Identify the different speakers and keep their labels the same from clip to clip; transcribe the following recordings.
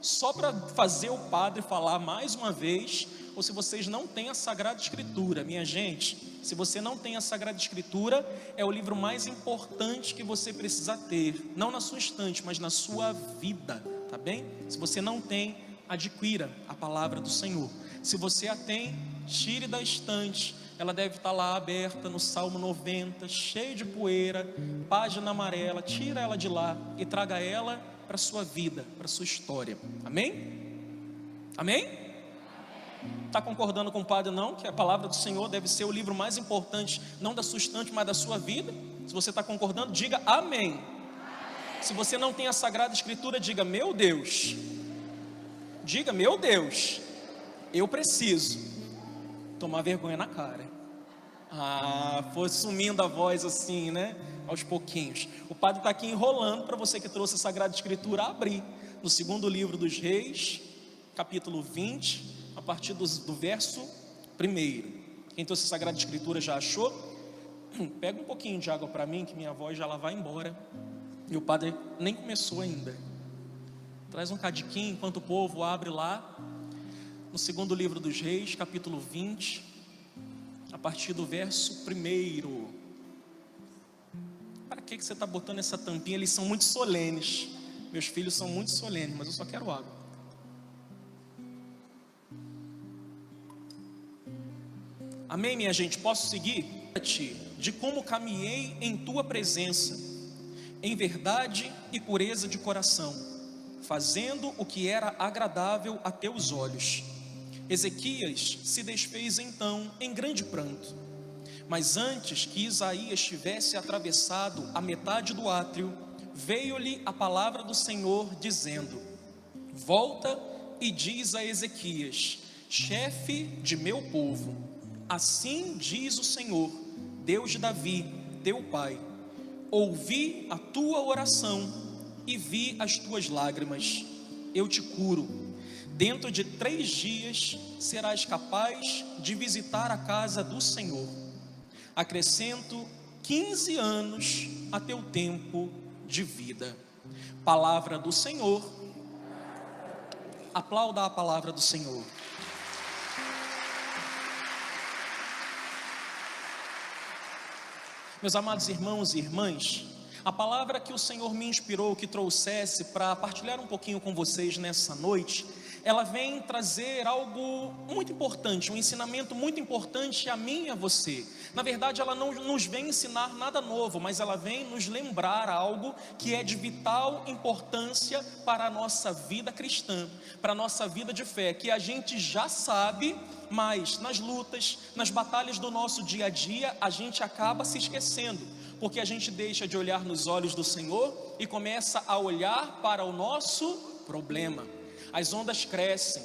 Speaker 1: só para fazer o padre falar mais uma vez, ou se vocês não têm a Sagrada Escritura. Minha gente, se você não tem a Sagrada Escritura, é o livro mais importante que você precisa ter, não na sua estante, mas na sua vida, tá bem? Se você não tem, adquira a palavra do Senhor. Se você a tem, tire da estante, ela deve estar lá aberta no Salmo 90, cheio de poeira, página amarela. Tira ela de lá e traga ela para a sua vida, para a sua história. Amém? Amém? Está concordando com o padre não? Que a palavra do Senhor deve ser o livro mais importante, não da sua estante, mas da sua vida? Se você está concordando, diga amém. Amém. Se você não tem a Sagrada Escritura, diga meu Deus. Diga meu Deus, eu preciso tomar vergonha na cara. Foi sumindo a voz assim, né? Aos pouquinhos. O padre está aqui enrolando para você que trouxe a Sagrada Escritura abrir no segundo livro dos Reis, capítulo 20, a partir do verso 1. Quem trouxe a Sagrada Escritura já achou? Pega um pouquinho de água para mim, que minha voz já lá vai embora. E o padre nem começou ainda. Traz um cadiquinho enquanto o povo abre lá no segundo livro dos Reis, capítulo 20, a partir do verso 1. Para que você está botando essa tampinha? Eles são muito solenes. Meus filhos são muito solenes, mas eu só quero água. Amém, minha gente? Posso seguir? De como caminhei em tua presença, em verdade e pureza de coração, fazendo o que era agradável a teus olhos. Ezequias se desfez então em grande pranto. Mas antes que Isaías tivesse atravessado a metade do átrio, veio-lhe a palavra do Senhor dizendo: volta e diz a Ezequias, chefe de meu povo, assim diz o Senhor, Deus de Davi, teu pai: ouvi a tua oração e vi as tuas lágrimas, eu te curo. Dentro de 3 dias serás capaz de visitar a casa do Senhor. Acrescento 15 anos a teu tempo de vida. Palavra do Senhor. Aplauda a palavra do Senhor. Meus amados irmãos e irmãs, a palavra que o Senhor me inspirou que trouxesse para partilhar um pouquinho com vocês nessa noite, ela vem trazer algo muito importante, um ensinamento muito importante a mim e a você. Na verdade, ela não nos vem ensinar nada novo, mas ela vem nos lembrar algo que é de vital importância para a nossa vida cristã, para a nossa vida de fé, que a gente já sabe, mas nas lutas, nas batalhas do nosso dia a dia, a gente acaba se esquecendo, porque a gente deixa de olhar nos olhos do Senhor e começa a olhar para o nosso problema. As ondas crescem,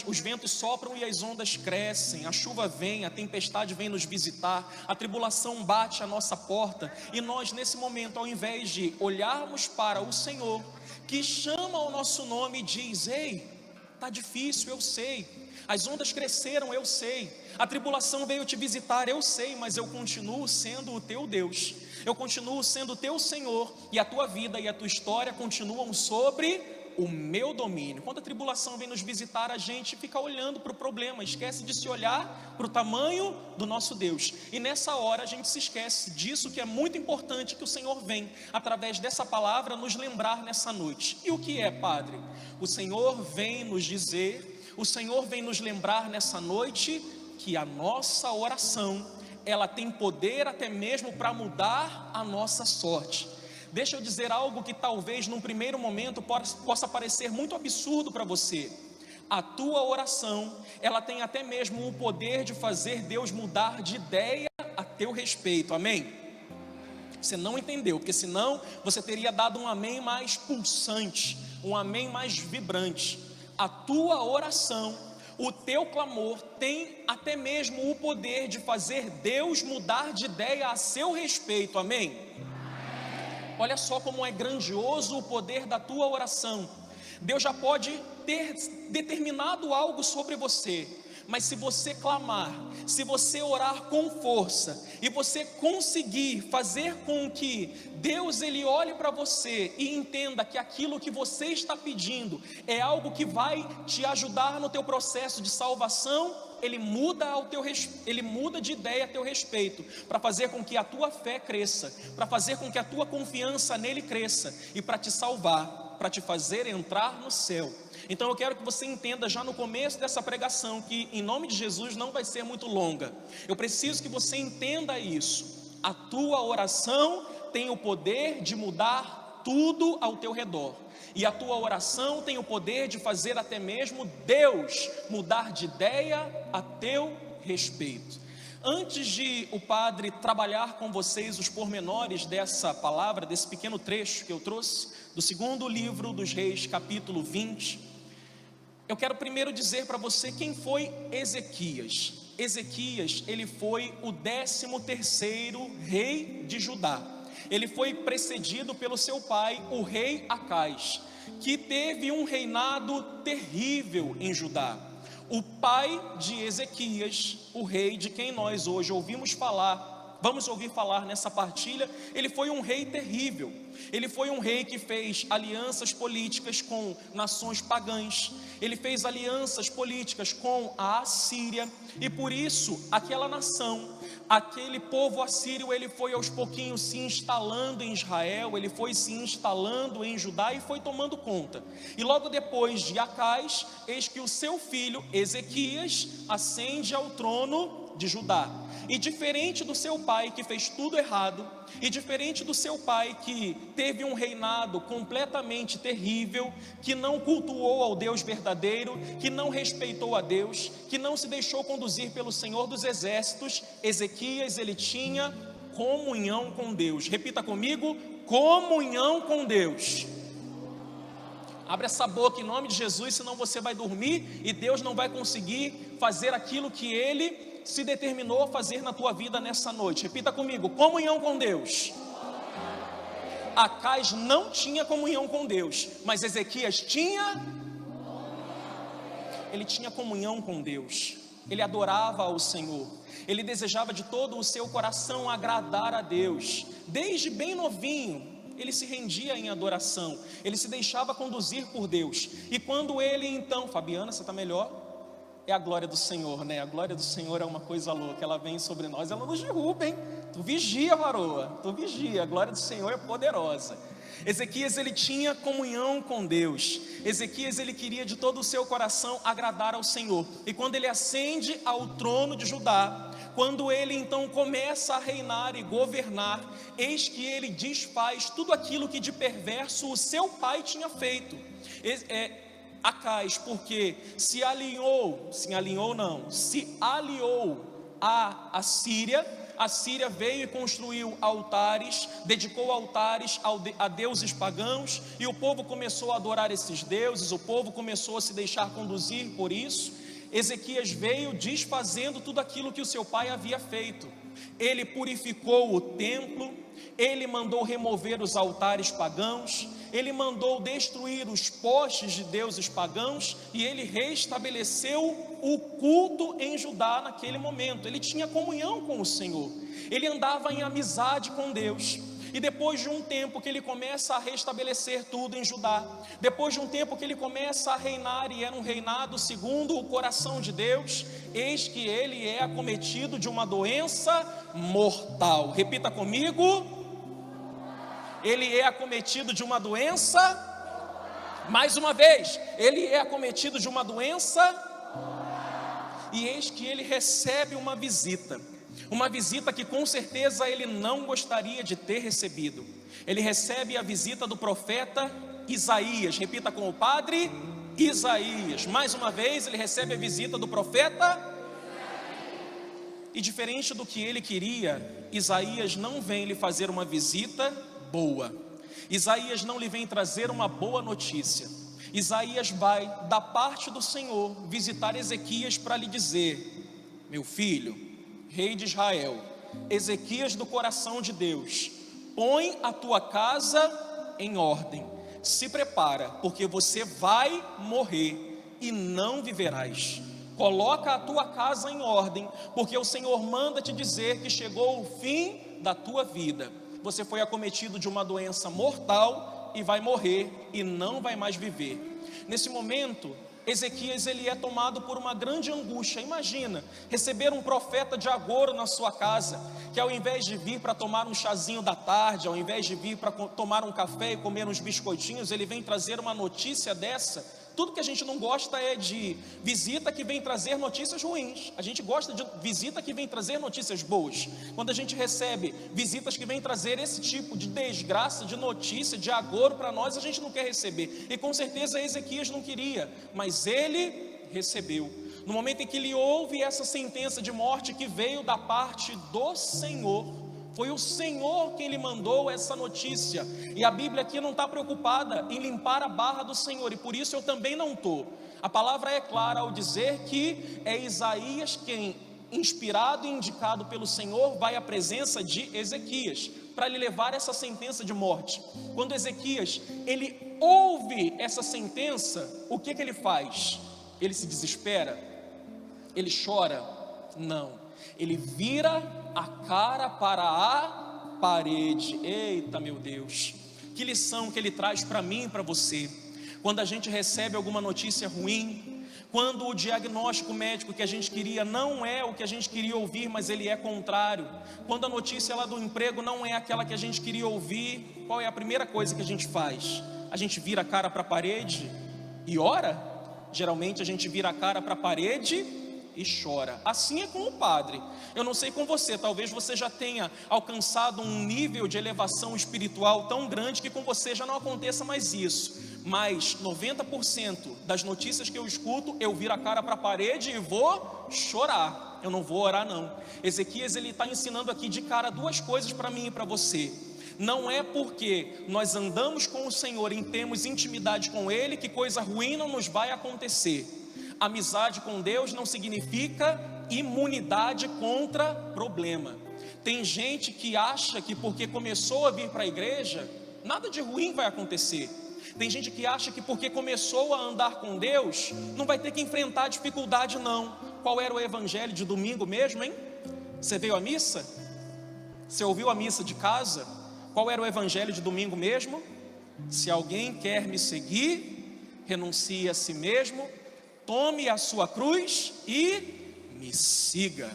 Speaker 1: os ventos sopram e as ondas crescem, a chuva vem, a tempestade vem nos visitar, a tribulação bate à nossa porta, e nós nesse momento, ao invés de olharmos para o Senhor, que chama o nosso nome e diz: ei, está difícil, eu sei, as ondas cresceram, eu sei, a tribulação veio te visitar, eu sei, mas eu continuo sendo o teu Deus, eu continuo sendo o teu Senhor, e a tua vida e a tua história continuam sobre o meu domínio. Quando a tribulação vem nos visitar, a gente fica olhando para o problema, esquece de se olhar para o tamanho do nosso Deus, e nessa hora a gente se esquece disso que é muito importante, que o Senhor vem, através dessa palavra, nos lembrar nessa noite. E o que é, Padre? O Senhor vem nos dizer, o Senhor vem nos lembrar nessa noite, que a nossa oração, ela tem poder até mesmo para mudar a nossa sorte. Deixa eu dizer algo que talvez num primeiro momento possa parecer muito absurdo para você. A tua oração, ela tem até mesmo o poder de fazer Deus mudar de ideia a teu respeito, amém? Você não entendeu, porque senão você teria dado um amém mais pulsante, um amém mais vibrante. A tua oração, o teu clamor tem até mesmo o poder de fazer Deus mudar de ideia a seu respeito, amém? Olha só como é grandioso o poder da tua oração. Deus já pode ter determinado algo sobre você, mas se você clamar, se você orar com força, e você conseguir fazer com que Deus ele olhe para você e entenda que aquilo que você está pedindo é algo que vai te ajudar no teu processo de salvação, ele muda de ideia a teu respeito, para fazer com que a tua fé cresça, para fazer com que a tua confiança nele cresça, e para te salvar, para te fazer entrar no céu. Então eu quero que você entenda já no começo dessa pregação, que em nome de Jesus não vai ser muito longa. Eu preciso que você entenda isso. A tua oração tem o poder de mudar tudo ao teu redor, e a tua oração tem o poder de fazer até mesmo Deus mudar de ideia a teu respeito. Antes de o padre trabalhar com vocês os pormenores dessa palavra, desse pequeno trecho que eu trouxe, do segundo livro dos Reis, capítulo 20, eu quero primeiro dizer para você quem foi Ezequias. Ezequias, ele foi o 13º rei de Judá. Ele foi precedido pelo seu pai, o rei Acais, que teve um reinado terrível em Judá. O pai de Ezequias, o rei de quem nós hoje vamos ouvir falar nessa partilha, ele foi um rei terrível. Ele foi um rei que fez alianças políticas com nações pagãs. Ele fez alianças políticas com a Assíria, e por isso aquela nação, aquele povo assírio, ele foi aos pouquinhos se instalando em Israel, ele foi se instalando em Judá e foi tomando conta. E logo depois de Acais, eis que o seu filho Ezequias ascende ao trono de Judá. E diferente do seu pai, que fez tudo errado, e diferente do seu pai, que teve um reinado completamente terrível, que não cultuou ao Deus verdadeiro, que não respeitou a Deus, que não se deixou conduzir pelo Senhor dos Exércitos, Ezequias, ele tinha comunhão com Deus. Repita comigo: comunhão com Deus. Abre essa boca em nome de Jesus, senão você vai dormir e Deus não vai conseguir fazer aquilo que Ele se determinou a fazer na tua vida nessa noite. Repita comigo: comunhão com Deus. Acais não tinha comunhão com Deus, mas Ezequias tinha. Ele tinha comunhão com Deus. Ele adorava ao Senhor. Ele desejava de todo o seu coração agradar a Deus. Desde bem novinho, ele se rendia em adoração, ele se deixava conduzir por Deus. E quando ele então, Fabiana, você está melhor? É a glória do Senhor, né? A glória do Senhor é uma coisa louca, ela vem sobre nós, ela nos derruba, hein? Tu vigia, varoa, tu vigia, a glória do Senhor é poderosa. Ezequias, ele tinha comunhão com Deus. Ezequias, ele queria de todo o seu coração agradar ao Senhor. E quando ele ascende ao trono de Judá, quando ele então começa a reinar e governar, eis que ele desfaz tudo aquilo que de perverso o seu pai tinha feito. Acais, porque se aliou à Assíria. A Síria veio e construiu altares, dedicou altares a deuses pagãos, e o povo começou a adorar esses deuses, o povo começou a se deixar conduzir por isso. Ezequias veio desfazendo tudo aquilo que o seu pai havia feito. Ele purificou o templo, ele mandou remover os altares pagãos, ele mandou destruir os postes de deuses pagãos, e ele restabeleceu o culto em Judá naquele momento. Ele tinha comunhão com o Senhor, ele andava em amizade com Deus. E depois de um tempo que ele começa a restabelecer tudo em Judá, depois de um tempo que ele começa a reinar, e era um reinado segundo o coração de Deus, eis que ele é acometido de uma doença mortal. Repita comigo: ele é acometido de uma doença. Mais uma vez, ele é acometido de uma doença. E eis que ele recebe uma visita que com certeza ele não gostaria de ter recebido. Ele recebe a visita do profeta Isaías. Repita com o padre: Isaías. Mais uma vez, ele recebe a visita do profeta. E diferente do que ele queria, Isaías não vem lhe fazer uma visita boa. Isaías não lhe vem trazer uma boa notícia. Isaías vai, da parte do Senhor, visitar Ezequias para lhe dizer: meu filho, rei de Israel, Ezequias do coração de Deus, põe a tua casa em ordem, se prepara, porque você vai morrer e não viverás. coloca a tua casa em ordem, porque o Senhor manda te dizer que chegou o fim da tua vida. Você foi acometido de uma doença mortal e vai morrer e não vai mais viver. Nesse momento, Ezequias ele é tomado por uma grande angústia. Imagina, receber um profeta de agouro na sua casa, que ao invés de vir para tomar um chazinho da tarde, ao invés de vir para tomar um café e comer uns biscoitinhos, ele vem trazer uma notícia dessa. Tudo que a gente não gosta é de visita que vem trazer notícias ruins. A gente gosta de visita que vem trazer notícias boas. Quando a gente recebe visitas que vêm trazer esse tipo de desgraça, de notícia, de agouro para nós, a gente não quer receber. E com certeza Ezequias não queria, mas ele recebeu. No momento em que ele ouve essa sentença de morte que veio da parte do Senhor, foi o Senhor quem lhe mandou essa notícia. E a Bíblia aqui não está preocupada em limpar a barra do Senhor, e por isso eu também não estou. A palavra é clara ao dizer que é Isaías quem, inspirado e indicado pelo Senhor, vai à presença de Ezequias para lhe levar essa sentença de morte. Quando Ezequias ele ouve essa sentença, o que ele faz? Ele se desespera? Ele chora? Não. Ele vira a cara para a parede. Eita, meu Deus, que lição que ele traz para mim e para você. Quando a gente recebe alguma notícia ruim, quando o diagnóstico médico que a gente queria não é o que a gente queria ouvir, mas ele é contrário, quando a notícia lá do emprego não é aquela que a gente queria ouvir, qual é a primeira coisa que a gente faz? A gente vira a cara para a parede e ora? Geralmente a gente vira a cara para a parede e chora. Assim é com o padre. Eu não sei com você, talvez você já tenha alcançado um nível de elevação espiritual tão grande que com você já não aconteça mais isso. Mas 90% das notícias que eu escuto, eu viro a cara para a parede e vou chorar. Eu não vou orar não. Ezequias ele está ensinando aqui de cara duas coisas para mim e para você. Não é porque nós andamos com o Senhor e temos intimidade com Ele que coisa ruim não nos vai acontecer. Amizade com Deus não significa imunidade contra problema. Tem gente que acha que porque começou a vir para a igreja, nada de ruim vai acontecer. Tem gente que acha que porque começou a andar com Deus, não vai ter que enfrentar dificuldade não. Qual era o evangelho de domingo mesmo, hein? Você veio à missa? Você ouviu a missa de casa? Qual era o evangelho de domingo mesmo? Se alguém quer me seguir, renuncie a si mesmo, tome a sua cruz e me siga.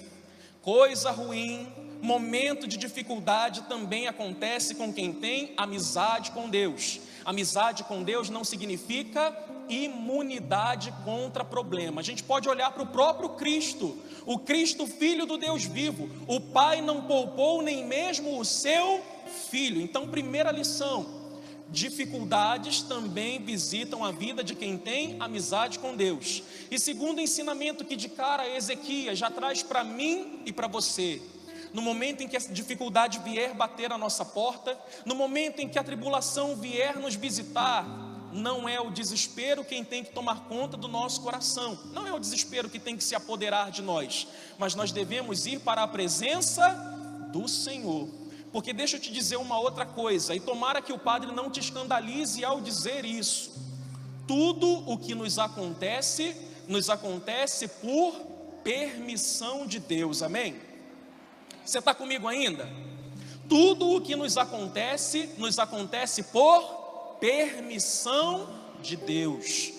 Speaker 1: Coisa ruim, momento de dificuldade também acontece com quem tem amizade com Deus. Amizade com Deus não significa imunidade contra problema. A gente pode olhar para o próprio Cristo, o Cristo Filho do Deus vivo. O Pai não poupou nem mesmo o seu Filho. Então, primeira lição: dificuldades também visitam a vida de quem tem amizade com Deus. E segundo ensinamento que de cara Ezequias já traz para mim e para você: no momento em que a dificuldade vier bater a nossa porta, no momento em que a tribulação vier nos visitar, não é o desespero quem tem que tomar conta do nosso coração, não é o desespero que tem que se apoderar de nós, mas nós devemos ir para a presença do Senhor. Porque deixa eu te dizer uma outra coisa, e tomara que o padre não te escandalize ao dizer isso: tudo o que nos acontece por permissão de Deus, amém? Você está comigo ainda? Tudo o que nos acontece por permissão de Deus.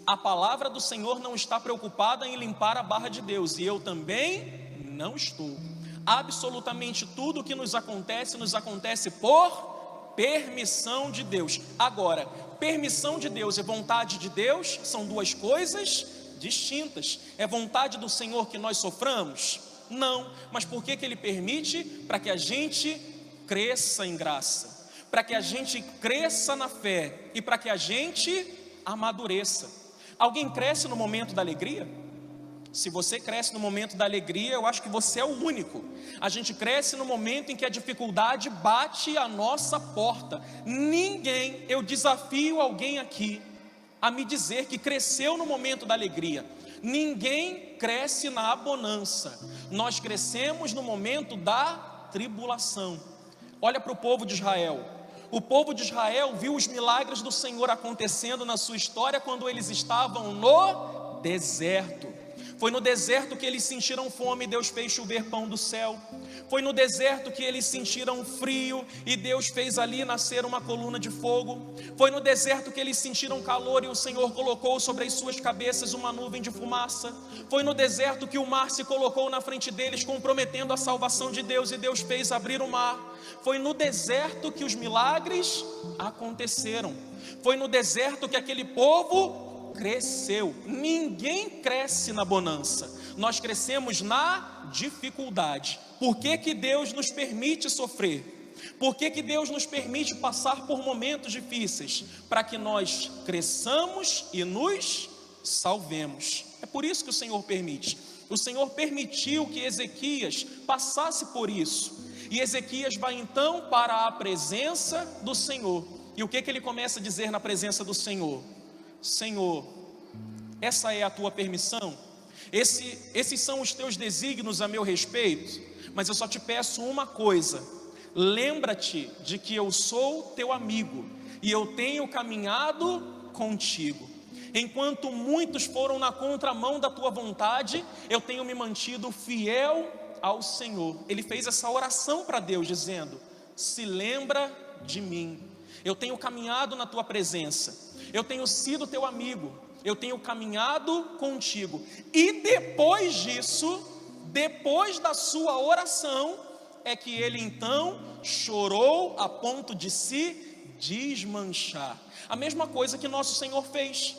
Speaker 1: A palavra do Senhor não está preocupada em limpar a barra de Deus, e eu também não estou. Absolutamente tudo o que nos acontece por permissão de Deus. Agora, permissão de Deus e vontade de Deus são duas coisas distintas. É vontade do Senhor que nós soframos? Não. Mas por que Ele permite? Para que a gente cresça em graça, para que a gente cresça na fé e para que a gente amadureça. Alguém cresce no momento da alegria? Se você cresce no momento da alegria, eu acho que você é o único. A gente cresce no momento em que a dificuldade bate à nossa porta. Ninguém, eu desafio alguém aqui a me dizer que cresceu no momento da alegria. Ninguém cresce na bonança. Nós crescemos no momento da tribulação. Olha para o povo de Israel. O povo de Israel viu os milagres do Senhor acontecendo na sua história quando eles estavam no deserto. Foi no deserto que eles sentiram fome e Deus fez chover pão do céu. Foi no deserto que eles sentiram frio e Deus fez ali nascer uma coluna de fogo. Foi no deserto que eles sentiram calor e o Senhor colocou sobre as suas cabeças uma nuvem de fumaça. Foi no deserto que o mar se colocou na frente deles, comprometendo a salvação de Deus, e Deus fez abrir o mar. Foi no deserto que os milagres aconteceram. Foi no deserto que aquele povo cresceu. Ninguém cresce na bonança, nós crescemos na dificuldade. Por que que Deus nos permite sofrer? Por que que Deus nos permite passar por momentos difíceis? Para que nós cresçamos e nos salvemos. É por isso que o Senhor permite. O Senhor permitiu que Ezequias passasse por isso, e Ezequias vai então para a presença do Senhor. E o que que ele começa a dizer na presença do Senhor? Senhor, essa é a tua permissão, esses são os teus desígnios a meu respeito, mas eu só te peço uma coisa: lembra-te de que eu sou teu amigo e eu tenho caminhado contigo. Enquanto muitos foram na contramão da tua vontade, eu tenho me mantido fiel ao Senhor. Ele fez essa oração para Deus dizendo: se lembra de mim, eu tenho caminhado na tua presença, eu tenho sido teu amigo, eu tenho caminhado contigo. E depois disso, depois da sua oração, é que ele então chorou a ponto de se desmanchar. A mesma coisa que nosso Senhor fez.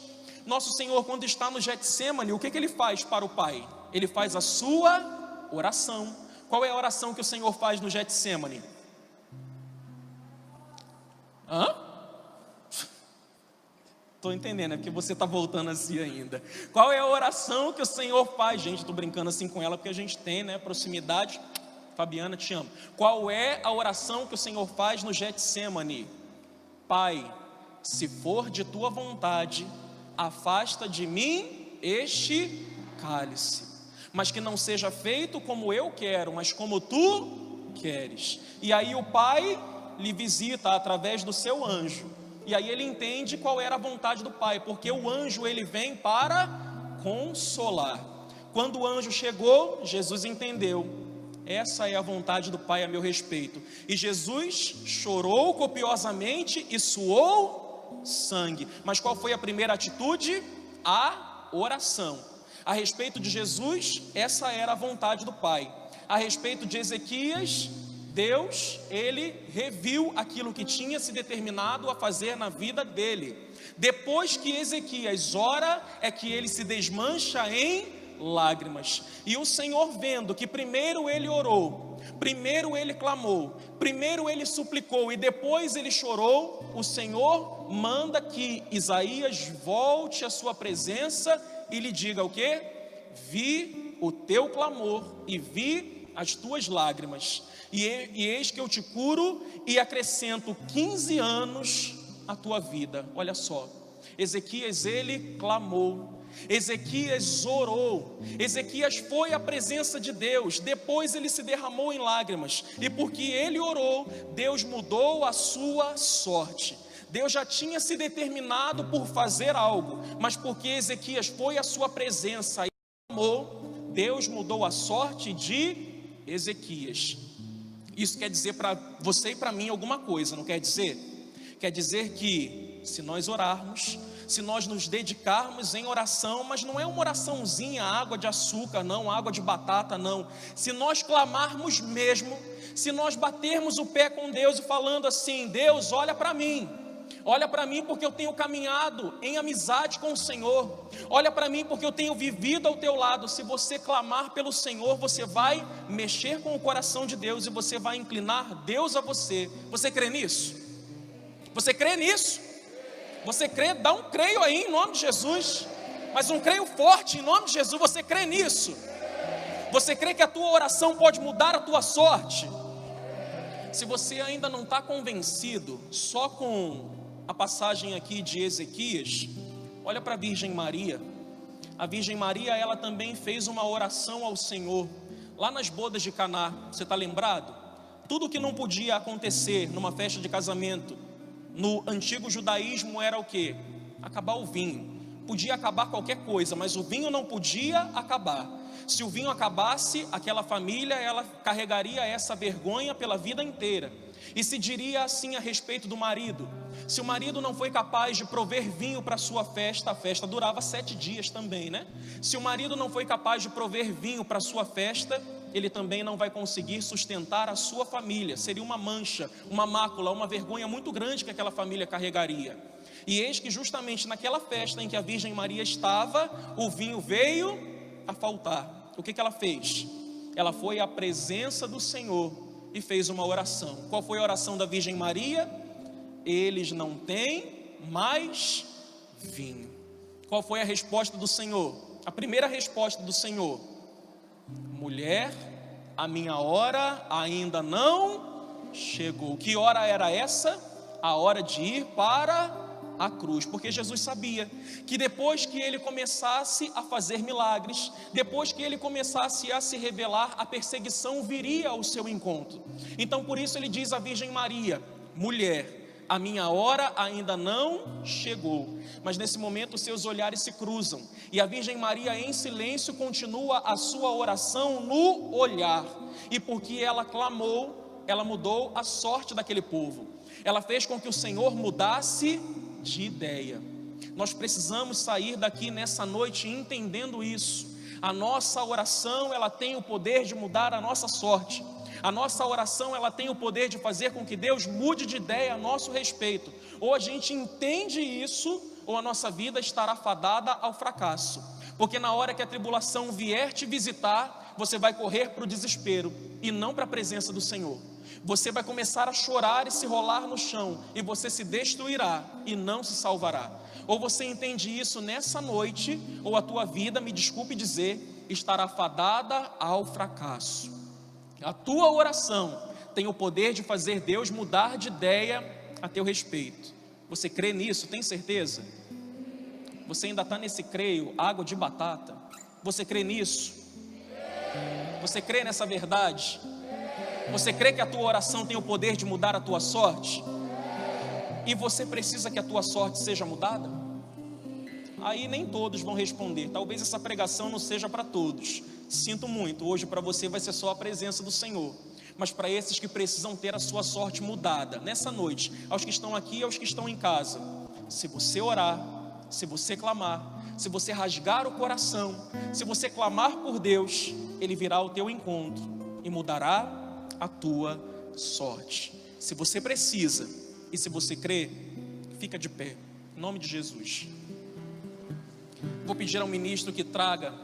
Speaker 1: Nosso Senhor, quando está no Getsêmani, o que ele faz para o Pai? Ele faz a sua oração. Qual é a oração que o Senhor faz no Getsêmani? Estou entendendo, é porque você está voltando assim ainda. Qual é a oração que o Senhor faz? Gente, estou brincando assim com ela porque a gente tem, né, proximidade. Fabiana, te amo. Qual é a oração que o Senhor faz no Getsêmani? Pai, se for de tua vontade, afasta de mim este cálice, mas que não seja feito como eu quero, mas como tu queres. E aí o Pai lhe visita através do seu anjo. E aí ele entende qual era a vontade do Pai, porque o anjo ele vem para consolar. Quando o anjo chegou, Jesus entendeu: essa é a vontade do Pai a meu respeito. E Jesus chorou copiosamente e suou sangue. Mas qual foi a primeira atitude? A oração. A respeito de Jesus, essa era a vontade do Pai. A respeito de Ezequias, Deus, ele reviu aquilo que tinha se determinado a fazer na vida dele. Depois que Ezequias ora, é que ele se desmancha em lágrimas. E o Senhor, vendo que primeiro ele orou, primeiro ele clamou, primeiro ele suplicou e depois ele chorou, o Senhor manda que Isaías volte à sua presença e lhe diga o quê? Vi o teu clamor e vi as tuas lágrimas, e eis que eu te curo e acrescento 15 anos à tua vida. Olha só, Ezequias ele clamou, Ezequias orou, Ezequias foi à presença de Deus, depois ele se derramou em lágrimas, e porque ele orou, Deus mudou a sua sorte. Deus já tinha se determinado por fazer algo, mas porque Ezequias foi à sua presença e clamou, Deus mudou a sorte de Ezequias. Isso quer dizer para você e para mim alguma coisa, não quer dizer? Quer dizer que se nós orarmos, se nós nos dedicarmos em oração, mas não é uma oraçãozinha, água de açúcar, não, água de batata, não. Se nós clamarmos mesmo, se nós batermos o pé com Deus e falando assim: Deus, olha para mim porque eu tenho caminhado em amizade com o Senhor, olha para mim porque eu tenho vivido ao teu lado. Se você clamar pelo Senhor, você vai mexer com o coração de Deus e você vai inclinar Deus a você. Você crê nisso? Você crê nisso? Você crê? Dá um creio aí em nome de Jesus, mas um creio forte em nome de Jesus. Você crê nisso? Você crê que a tua oração pode mudar a tua sorte? Se você ainda não está convencido só com a passagem aqui de Ezequias, olha para a Virgem Maria. A Virgem Maria, ela também fez uma oração ao Senhor lá nas bodas de Caná. Você está lembrado? Tudo que não podia acontecer numa festa de casamento no antigo judaísmo era o quê? Acabar o vinho. podia acabar qualquer coisa, mas o vinho não podia acabar. Se o vinho acabasse, aquela família, ela carregaria essa vergonha pela vida inteira. E se diria assim a respeito do marido: se o marido não foi capaz de prover vinho para a sua festa, a festa durava 7 dias também, né? Se o marido não foi capaz de prover vinho para a sua festa, ele também não vai conseguir sustentar a sua família. Seria uma mancha, uma mácula, uma vergonha muito grande que aquela família carregaria. E eis que justamente naquela festa em que a Virgem Maria estava, o vinho veio a faltar. O que ela fez? Ela foi à presença do Senhor e fez uma oração. Qual foi a oração da Virgem Maria? Eles não têm mais vinho. Qual foi a resposta do Senhor? A primeira resposta do Senhor: mulher, a minha hora ainda não chegou. Que hora era essa? A hora de ir para a cruz, porque Jesus sabia que depois que ele começasse a fazer milagres, depois que ele começasse a se revelar, a perseguição viria ao seu encontro. Então por isso ele diz à Virgem Maria: mulher, a minha hora ainda não chegou. Mas nesse momento os seus olhares se cruzam, e a Virgem Maria em silêncio continua a sua oração no olhar. E porque ela clamou, ela mudou a sorte daquele povo. Ela fez com que o Senhor mudasse de ideia. Nós precisamos sair daqui nessa noite entendendo isso. A nossa oração, ela tem o poder de mudar a nossa sorte. A nossa oração, ela tem o poder de fazer com que Deus mude de ideia a nosso respeito. Ou a gente entende isso, ou a nossa vida estará fadada ao fracasso. Porque na hora que a tribulação vier te visitar, você vai correr para o desespero e não para a presença do Senhor. Você vai começar a chorar e se rolar no chão, e você se destruirá e não se salvará. Ou você entende isso nessa noite, ou a tua vida, me desculpe dizer, estará fadada ao fracasso. A tua oração tem o poder de fazer Deus mudar de ideia a teu respeito. Você crê nisso? Tem certeza? Você ainda está nesse creio, água de batata? Você crê nisso? Você crê nessa verdade? Você crê que a tua oração tem o poder de mudar a tua sorte? E você precisa que a tua sorte seja mudada? Aí nem todos vão responder. Talvez essa pregação não seja para todos. Sinto muito, hoje para você vai ser só a presença do Senhor. Mas para esses que precisam ter a sua sorte mudada, nessa noite, aos que estão aqui e aos que estão em casa, se você orar, se você clamar, se você rasgar o coração, se você clamar por Deus, Ele virá ao teu encontro e mudará a tua sorte. Se você precisa e se você crê, fica de pé, em nome de Jesus. Vou pedir ao ministro que traga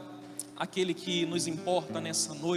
Speaker 1: aquele que nos importa nessa noite.